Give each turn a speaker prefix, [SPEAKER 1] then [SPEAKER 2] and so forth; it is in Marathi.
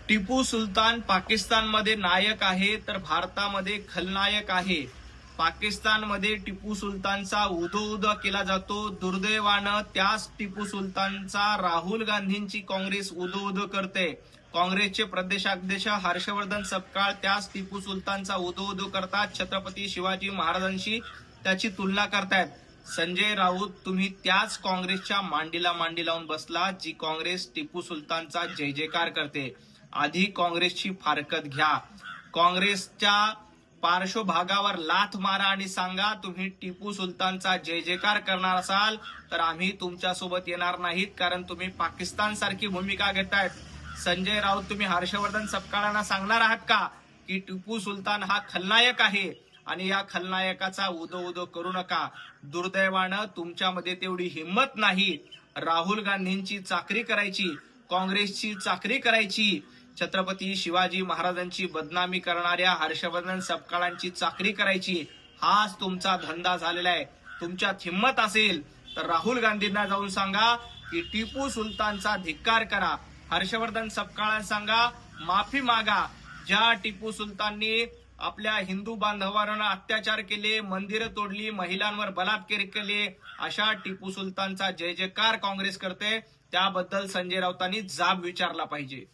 [SPEAKER 1] टिपू सुलतान पाकिस्तानमध्ये नायक आहे तर भारतामध्ये खलनायक आहे. पाकिस्तानमध्ये टिपू सुलतानचा उदो केला जातो. दुर्दैवानं त्याच टिपू सुलतानचा राहुल गांधींची काँग्रेस उदो करते. काँग्रेसचे प्रदेशाध्यक्ष हर्षवर्धन सपकाळ त्याच टिपू सुलतानचा उदो करतात. छत्रपती शिवाजी महाराजांशी त्याची तुलना करतायत. संजय राऊत, तुम्ही त्याच काँग्रेसच्या मांडीला मांडी लावून बसला जी काँग्रेस टिपू सुलतानचा जय जयकार करते. आधी काँग्रेसची फारकत घ्या. काँग्रेसच्या पार्श्वभागावर लाथ मारा आणि सांगा तुम्ही टिपू सुलतानचा जय जयकार करणार असाल तर आम्ही तुमच्यासोबत येणार नाहीत, कारण तुम्ही पाकिस्तान सारखी भूमिका घेतायत. संजय राऊत, तुम्ही हर्षवर्धन सपकाळांना सांगणार आहात का की टिपू सुलतान हा खलनायक आहे आणि या खलनायकाचा उदो करू नका. दुर्दैवानं तुमच्यामध्ये तेवढी हिंमत नाही. राहुल गांधींची चाकरी करायची, काँग्रेसची चाकरी करायची, छत्रपती शिवाजी महाराजांची बदनामी करणाऱ्या हर्षवर्धन सपकाळांची चाकरी करायची, हाच तुमचा धंदा झालेला आहे. तुमच्यात हिंमत असेल तर राहुल गांधींना जाऊन सांगा की टिपू सुलतानचा धिक्कार करा. हर्षवर्धन सपकाळांना सांगा माफी मागा. ज्या टिपू सुलताननी आपल्या हिंदू बांधवांवर अत्याचार केले, मंदिरं तोडली, महिलांवर बलात्कार केले, अशा टिपू सुलतानचा जय जयकार काँग्रेस करते. त्याबद्दल संजय राऊतांनी जाब विचारला पाहिजे.